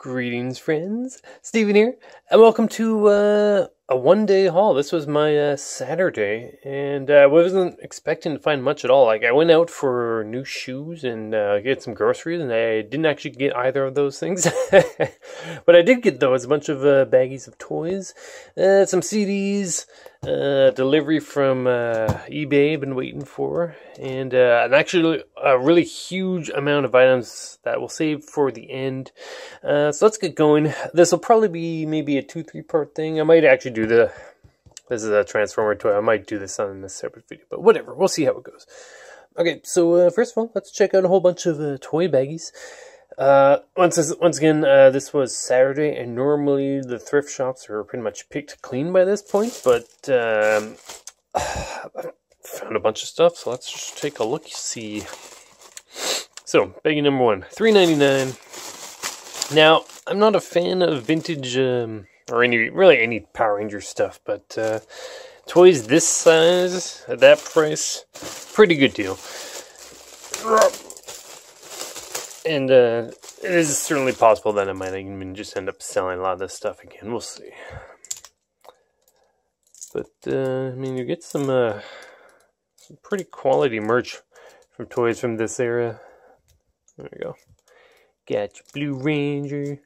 Greetings, friends. Steven here, and welcome to a one-day haul. This was my Saturday, and I wasn't expecting to find much at all. Like, I went out for new shoes and get some groceries, and I didn't actually get either of those things. But I did get, though, a bunch of baggies of toys, some CDs, delivery from eBay I've been waiting for, and actually a really huge amount of items that we'll save for the end. So let's get going. This will probably be maybe a 2-3 part thing. I might actually do this is a Transformer toy. I might do this on a separate video, but whatever. We'll see how it goes. Okay, so first of all, let's check out a whole bunch of toy baggies. Once again, this was Saturday, and normally the thrift shops are pretty much picked clean by this point, but I found a bunch of stuff, so let's just take a look, see. So, baggie number one, $3.99. Now, I'm not a fan of vintage, or any Power Ranger stuff, but toys this size, at that price, pretty good deal. And it is certainly possible that I might even just end up selling a lot of this stuff again. We'll see. But, I mean, you get some pretty quality merch from toys from this era. There we go. Got your Blue Ranger.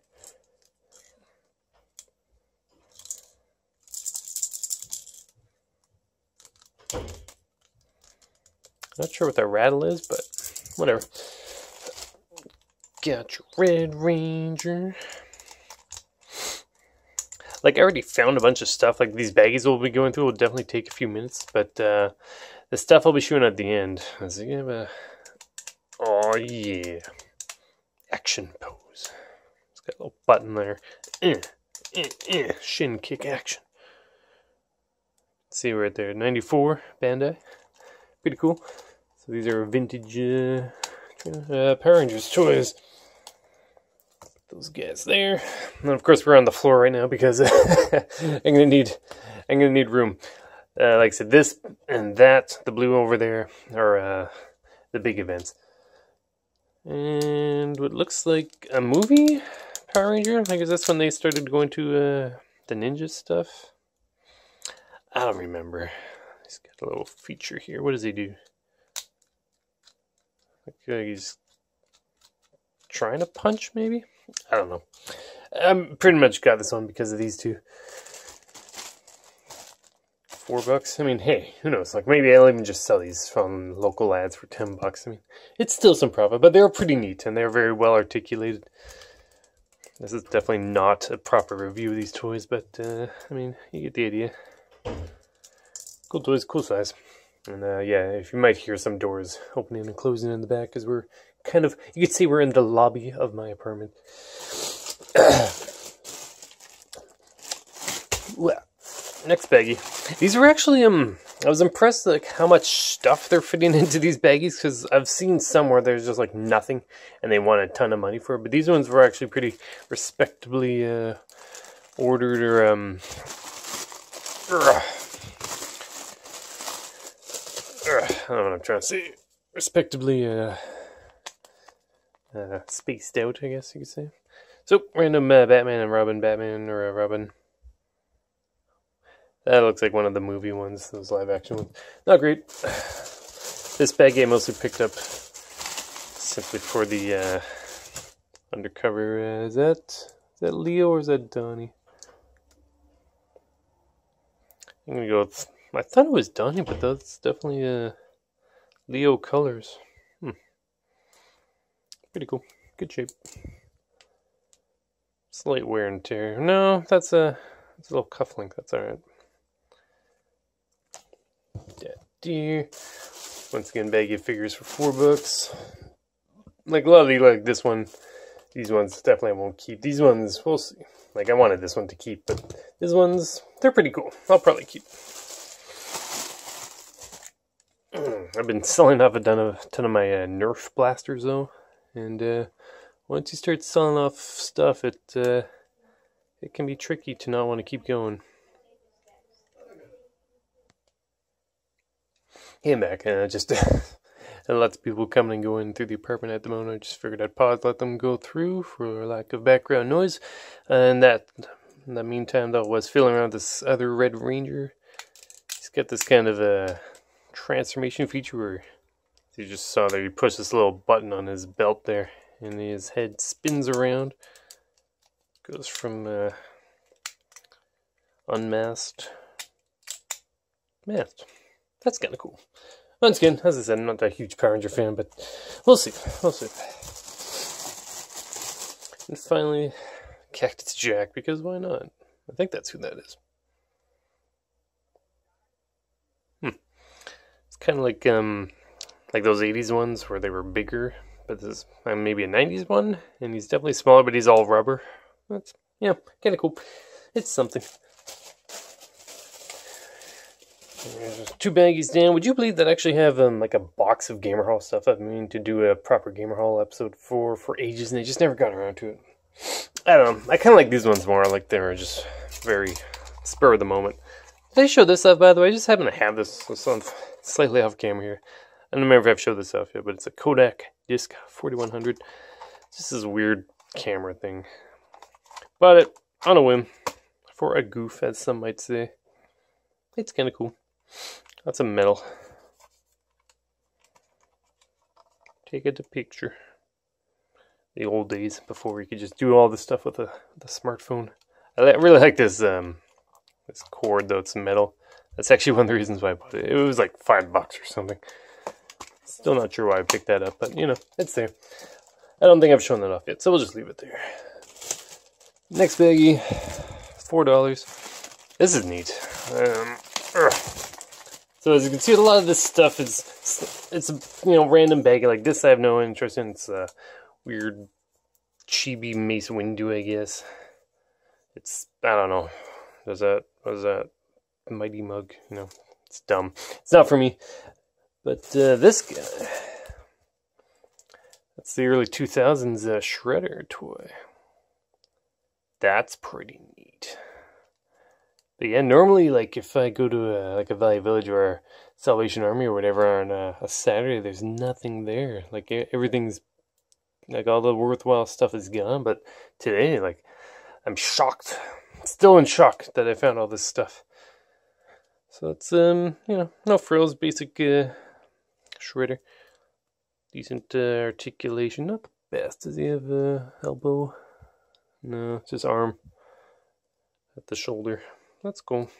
Not sure what that rattle is, but whatever. Got your Red Ranger. Like, I already found a bunch of stuff. Like, these baggies we'll be going through will definitely take a few minutes, but the stuff I'll be showing at the end. Let's see, oh yeah, action pose. It's got a little button there. Shin kick action. See right there, 94 Bandai. Pretty cool. So these are vintage Power Rangers toys. Put those guys there. And of course we're on the floor right now because I'm gonna need room. Like I said, this and that, the blue over there, are the big events. And what looks like a movie Power Ranger. I guess that's when they started going to the ninja stuff. I don't remember. He's got a little feature here. What does he do? Like he's trying to punch, maybe? I don't know. I pretty much got this one because of these two. $4. I mean, hey, who knows? Like, maybe I'll even just sell these from local ads for $10. I mean, it's still some profit, but they're pretty neat and they're very well articulated. This is definitely not a proper review of these toys, but I mean, you get the idea. Cool toys, cool size. And yeah, if you might hear some doors opening and closing in the back, because we're kind of, you can see we're in the lobby of my apartment. Well, next baggie. These were actually, I was impressed like how much stuff they're fitting into these baggies, because I've seen some where there's just like nothing and they want a ton of money for it, but these ones were actually pretty respectably ordered, or I don't know what I'm trying to say. Respectably spaced out, I guess you could say. So, random Batman and Robin, Batman or Robin. That looks like one of the movie ones, those live action ones. Not great. This baggie I mostly picked up simply for the undercover. Is that Leo or is that Donnie? I'm gonna go with, I thought it was Donnie, but that's definitely Leo colors. Pretty cool. Good shape. Slight wear and tear. No, that's a little cuff link. That's alright. Dear. Once again, baggie figures for $4. Like, a lot of these, like this one, these ones definitely I won't keep. These ones, we'll see. Like, I wanted this one to keep, but these ones, they're pretty cool. I'll probably keep. I've been selling off a ton of my Nerf blasters, though. And once you start selling off stuff, it can be tricky to not want to keep going. Hey, I'm back. Just and lots of people coming and going through the apartment at the moment. I just figured I'd pause, let them go through for lack of background noise. And that, in the meantime, though, I was feeling around this other Red Ranger. He's got this kind of a transformation feature where you just saw there, you push this little button on his belt there, and his head spins around. Goes from unmasked, masked. That's kind of cool. Once again, as I said, I'm not that huge Power Ranger fan, but we'll see. We'll see. And finally, Cactus Jack, because why not? I think that's who that is. It's kind of like those 80s ones where they were bigger, but this is maybe a 90s one, and he's definitely smaller, but he's all rubber. That's, yeah, kind of cool. It's something. There's 2 baggies down. Would you believe that I actually have like a box of Gamer Haul stuff? I've been meaning to do a proper Gamer Haul episode for ages, and they just never got around to it. I don't know. I kind of like these ones more. Like they're just very spur of the moment. Did I show this off, by the way? I just happen to have this. So I'm slightly off camera here. I don't remember if I've showed this off yet, but it's a Kodak Disc 4100. This is a weird camera thing. Bought it on a whim for a goof, as some might say. It's kind of cool. Lots of metal. Take it a picture. The old days before we could just do all this stuff with the smartphone. I really like this this cord, though it's metal. That's actually one of the reasons why I bought it. It was like $5 or something. Still not sure why I picked that up, but you know, it's there. I don't think I've shown that off yet, so we'll just leave it there. Next baggie, $4. This is neat. So as you can see, a lot of this stuff it's a random baggie. Like this, I have no interest in. It's a weird chibi Mace Windu, I guess. It's, I don't know. What is that? Mighty Mug? You know, it's dumb. It's not for me. But this guy, that's the early 2000s Shredder toy. That's pretty neat. But yeah, normally, like, if I go to a Valley Village or Salvation Army or whatever on a Saturday, there's nothing there. Like, everything's, like, all the worthwhile stuff is gone. But today, like, I'm shocked. Still in shock that I found all this stuff. So it's, no frills, basic Shredder. Decent articulation. Not the best. Does he have elbow? No, it's his arm at the shoulder. That's cool.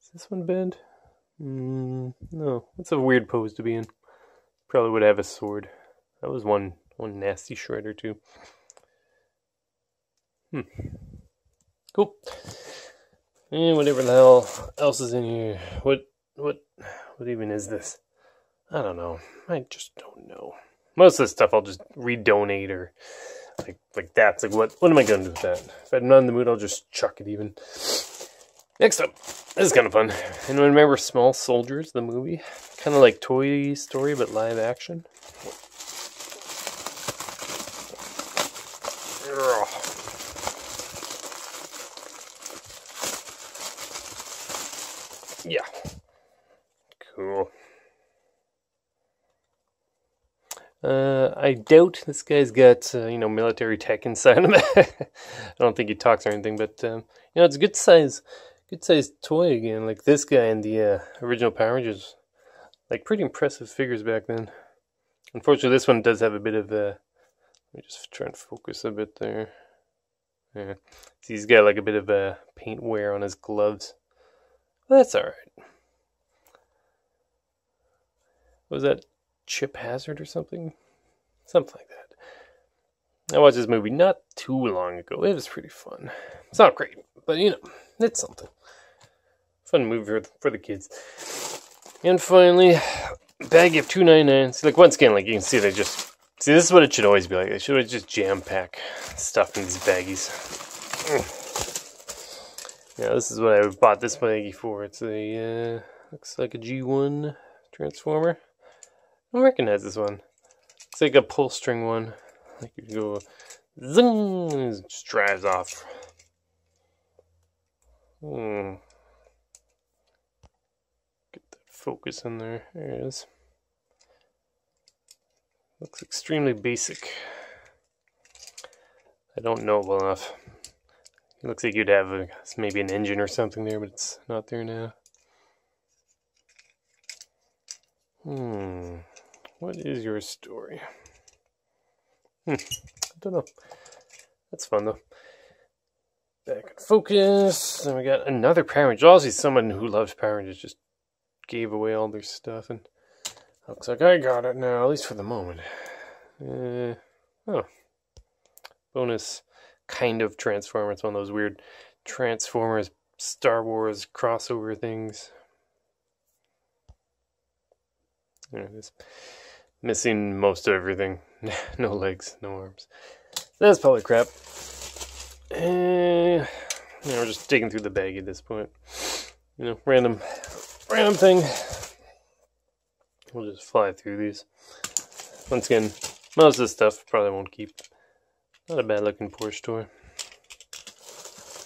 Is this one bent? No, it's a weird pose to be in. Probably would have a sword. That was one nasty Shredder too. Cool. And whatever the hell else is in here. What even is this? I don't know. I just don't know. Most of this stuff I'll just redonate or like that. It's like what am I gonna do with that? If I'm not in the mood, I'll just chuck it even. Next up, this is kind of fun. Anyone remember Small Soldiers, the movie? Kind of like Toy Story, but live action. Yeah. Cool. I doubt this guy's got, military tech inside him. I don't think he talks or anything, but, it's a good size toy again. Like this guy in the original Power Rangers, like pretty impressive figures back then. Unfortunately, this one does have a bit of let me just try and focus a bit there. Yeah. See, he's got like a bit of paint wear on his gloves. Well, that's alright. Was that Chip Hazard or something? Something like that. I watched this movie not too long ago. It was pretty fun. It's not great, but it's something. Fun movie for the kids. And finally, baggie of $2.99. See, like once again, like you can see, this is what it should always be like. They should always just jam pack stuff in these baggies. Yeah, this is what I bought this baggie for. It's a looks like a G1 Transformer. I don't recognize this one. It's like a pull string one. Like you can go zing and it just drives off. Get that focus in there. There it is. Looks extremely basic. I don't know well enough. It looks like you'd have maybe an engine or something there, but it's not there now. What is your story? I don't know. That's fun though. Back in focus. Then we got another Power Rangers. Obviously someone who loves Power Rangers just gave away all their stuff, and looks like I got it now, at least for the moment. Oh. Bonus kind of Transformers. It's one of those weird Transformers, Star Wars crossover things. There it is. Missing most of everything. No legs, no arms. That's probably crap. We're just digging through the baggie at this point. You know, random thing. We'll just fly through these. Once again, most of this stuff probably won't keep. Not a bad looking Porsche toy.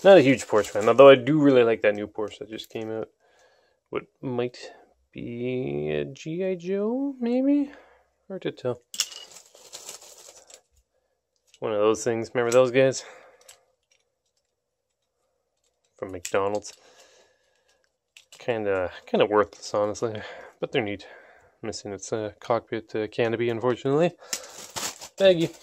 Not a huge Porsche fan, although I do really like that new Porsche that just came out. What might be a G.I. Joe, maybe? Hard to tell. One of those things. Remember those guys? From McDonald's. Kinda worthless, honestly. But they're neat. Missing its cockpit canopy, unfortunately. Baggie.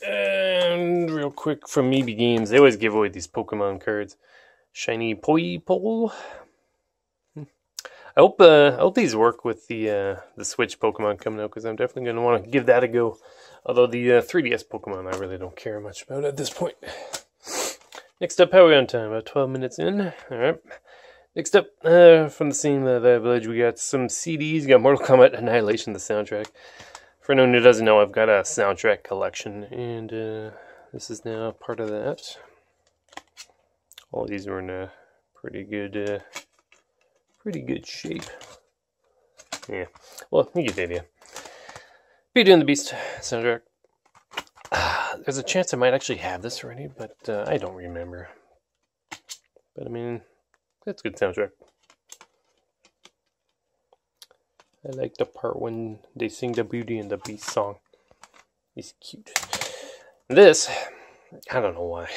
And real quick from Maybe Games, they always give away these Pokemon cards. Shiny Poipole. I hope these work with the Switch Pokemon coming out, because I'm definitely going to want to give that a go. Although the 3DS Pokemon, I really don't care much about at this point. Next up, how are we on time? About 12 minutes in. Alright. Next up, from the same village, we got some CDs. We got Mortal Kombat Annihilation, the soundtrack. For anyone who doesn't know, I've got a soundtrack collection, and this is now part of that. All of these are in pretty good shape. Yeah, well, you get the idea. Beauty and the Beast soundtrack. There's a chance I might actually have this already, but I don't remember. But I mean, that's a good soundtrack. I like the part when they sing the Beauty and the Beast song. It's cute. This, I don't know why.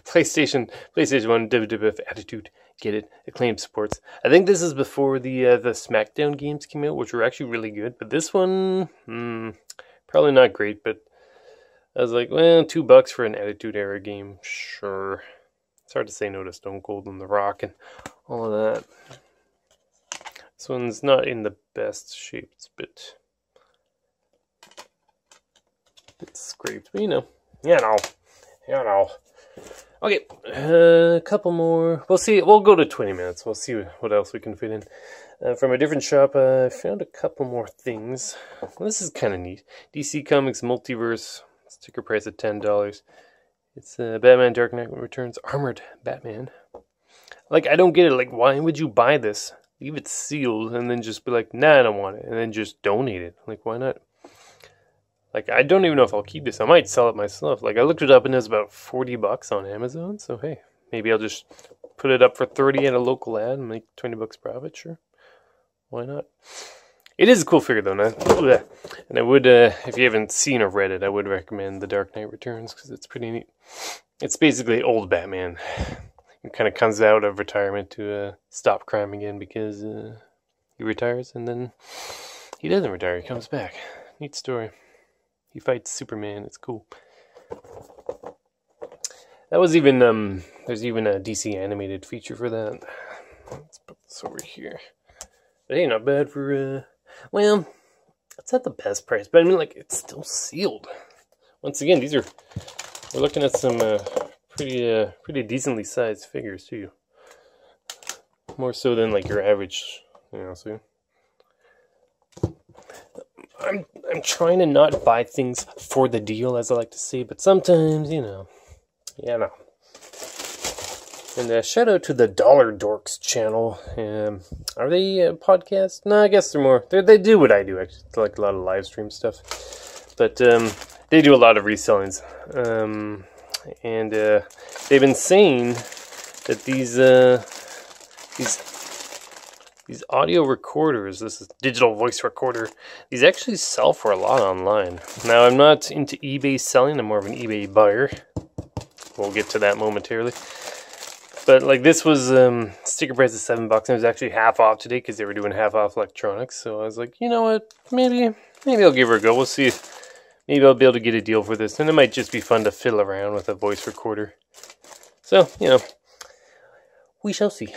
PlayStation 1 WWF Attitude. Get it? Acclaimed Sports. I think this is before the SmackDown games came out, which were actually really good. But this one, probably not great. But I was like, well, $2 for an Attitude Era game. Sure. It's hard to say no to Stone Cold and The Rock and all of that. This one's not in the best shape. It's a bit scraped, but you know. Okay, a couple more. We'll see. We'll go to 20 minutes. We'll see what else we can fit in. From a different shop, I found a couple more things. Well, this is kind of neat. DC Comics Multiverse. Sticker price at $10. It's Batman Dark Knight Returns Armored Batman. Like, I don't get it. Like, why would you buy this? Leave it sealed and then just be like, nah, I don't want it. And then just donate it. Like, why not? Like, I don't even know if I'll keep this. I might sell it myself. Like, I looked it up and it was about $40 on Amazon. So, hey, maybe I'll just put it up for 30 at a local ad and make 20 bucks profit. Sure. Why not? It is a cool figure, though. And I would, if you haven't seen or read it, I would recommend The Dark Knight Returns because it's pretty neat. It's basically old Batman. He kind of comes out of retirement to stop crime again because he retires, and then he doesn't retire. He comes back. Neat story. He fights Superman. It's cool. That was even there's even a DC animated feature for that. Let's put this over here. But hey, not bad for well, it's not the best price, but I mean, like, it's still sealed. Once again, we're looking at some pretty decently sized figures too. More so than like your average, you know. See, I'm trying to not buy things for the deal, as I like to say, but sometimes, you know. And shout out to the Dollar Dorks channel. Are they a podcast? No, I guess they're more. They do what I do, actually. It's like a lot of live stream stuff. But they do a lot of resellings. And they've been saying that these these audio recorders, this is digital voice recorder, these actually sell for a lot online. Now, I'm not into eBay selling, I'm more of an eBay buyer. We'll get to that momentarily. But like this was sticker price of $7, and it was actually half off today because they were doing half off electronics. So I was like, you know what, maybe I'll give her a go. We'll see if maybe I'll be able to get a deal for this, and it might just be fun to fiddle around with a voice recorder. So, you know, we shall see.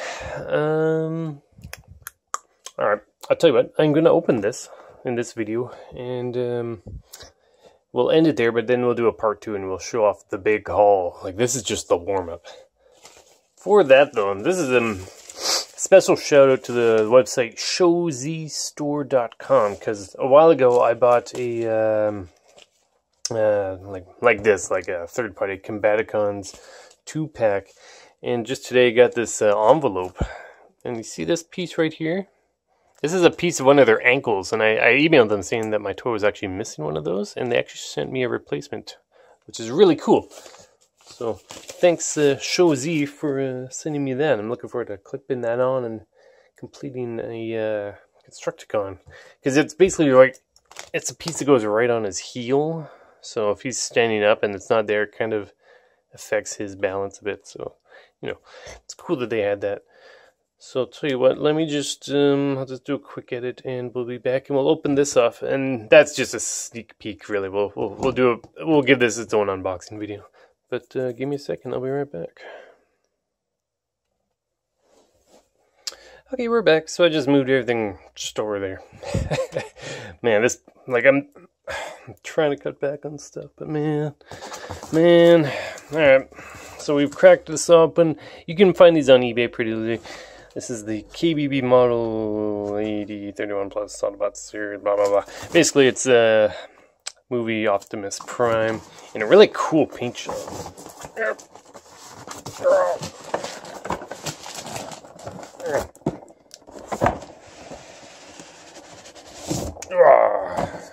Alright, I'll tell you what, I'm going to open this in this video, and we'll end it there, but then we'll do a part 2, and we'll show off the big haul. Like, this is just the warm-up. For that, though, this is a special shout-out to the website showzstore.com, because a while ago I bought a, like a third-party Combaticons 2-pack, and just today I got this envelope, and you see this piece right here? This is a piece of one of their ankles, and I emailed them saying that my toy was actually missing one of those, and they actually sent me a replacement, which is really cool. So thanks Showz for sending me that. I'm looking forward to clipping that on and completing a Constructicon, because it's basically like, it's a piece that goes right on his heel, so if he's standing up and it's not there, it kind of affects his balance a bit. So, you know, it's cool that they had that. So I'll tell you what, let me just I'll just do a quick edit, and we'll be back, and we'll open this off, and that's just a sneak peek, really. We'll give this its own unboxing video. But give me a second, I'll be right back. Okay, we're back. So I just moved everything just over there. Man, this, like, I'm trying to cut back on stuff, but man. Alright, so we've cracked this open. You can find these on eBay pretty easily. This is the KBB model 8031 plus Autobot series, blah blah blah. Basically, it's a movie Optimus Prime in a really cool paint job.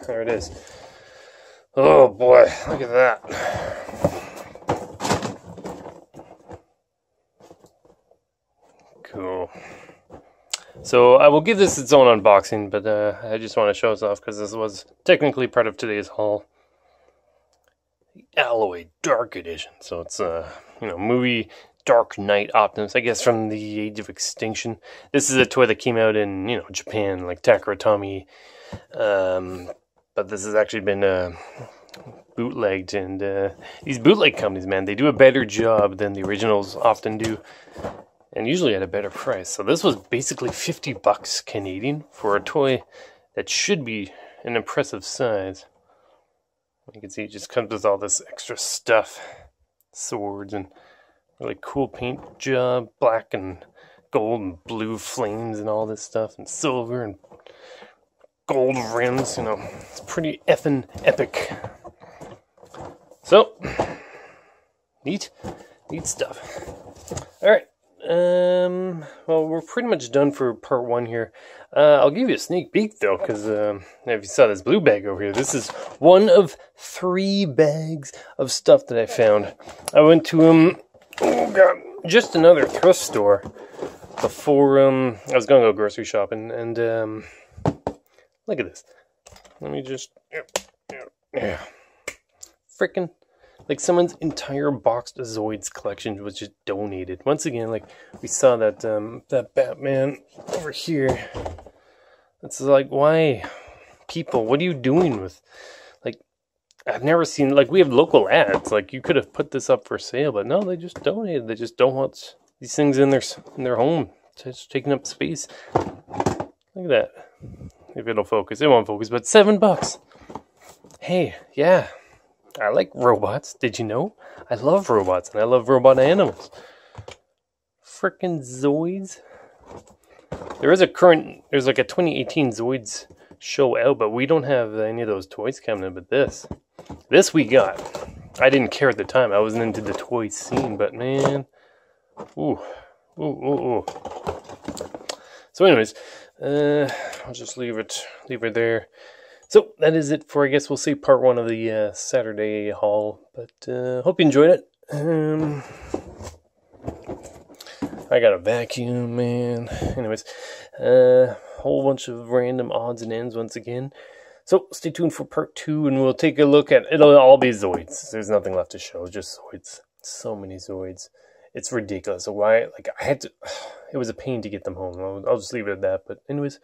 There it is. Oh boy, look at that. Cool. So I will give this its own unboxing, but I just want to show this off because this was technically part of today's haul. The Alloy Dark Edition. So it's you know, movie Dark Knight Optimus, I guess from the Age of Extinction. This is a toy that came out in, you know, Japan, like Takaratomi, but this has actually been bootlegged, and these bootleg companies, man, they do a better job than the originals often do. And usually at a better price. So this was basically $50 Canadian for a toy that should be an impressive size. You can see it just comes with all this extra stuff. Swords and really cool paint job. Black and gold and blue flames and all this stuff. And silver and gold rims. You know, it's pretty effing epic. So, neat stuff. Alright. Well, we're pretty much done for part 1 here. I'll give you a sneak peek though, because if you saw this blue bag over here, this is one of 3 bags of stuff that I found. I went to oh god, just another thrift store before I was gonna go grocery shopping, and look at this. Let me just yeah. Frickin'. Like, someone's entire boxed ZOIDS collection was just donated. Once again, like, we saw that that Batman over here. It's like, why? People, what are you doing with... Like, I've never seen... Like, we have local ads. Like, you could have put this up for sale, but no, they just donated. They just don't want these things in their home. It's just taking up space. Look at that. If it'll focus. It won't focus, but $7. Hey, yeah. I like robots, did you know? I love robots, and I love robot animals. Frickin' Zoids. There's like a 2018 Zoids show out, but we don't have any of those toys coming in, but this we got. I didn't care at the time, I wasn't into the toy scene, but man, ooh. So anyways, I'll just leave it there. So, that is it for, I guess we'll say, part 1 of the Saturday haul. But, hope you enjoyed it. I got a vacuum, man. Anyways, whole bunch of random odds and ends once again. So stay tuned for part 2, and we'll take a look at, it'll all be Zoids. There's nothing left to show, just Zoids. So many Zoids. It's ridiculous. So why, like, I had to, it was a pain to get them home. I'll just leave it at that. But anyways,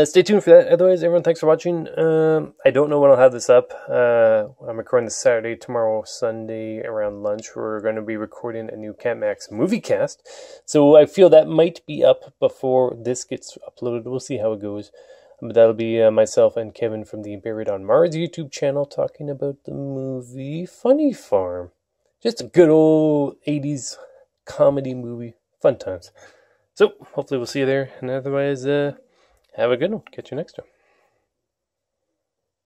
stay tuned for that. Otherwise, everyone, thanks for watching. I don't know when I'll have this up. I'm recording this Saturday. Tomorrow, Sunday, around lunch, we're going to be recording a new CatMax movie cast. So I feel that might be up before this gets uploaded. We'll see how it goes. But that'll be myself and Kevin from the Buried on Mars YouTube channel talking about the movie Funny Farm. Just a good old 80s comedy movie. Fun times. So, hopefully we'll see you there. And otherwise, have a good one. Catch you next time.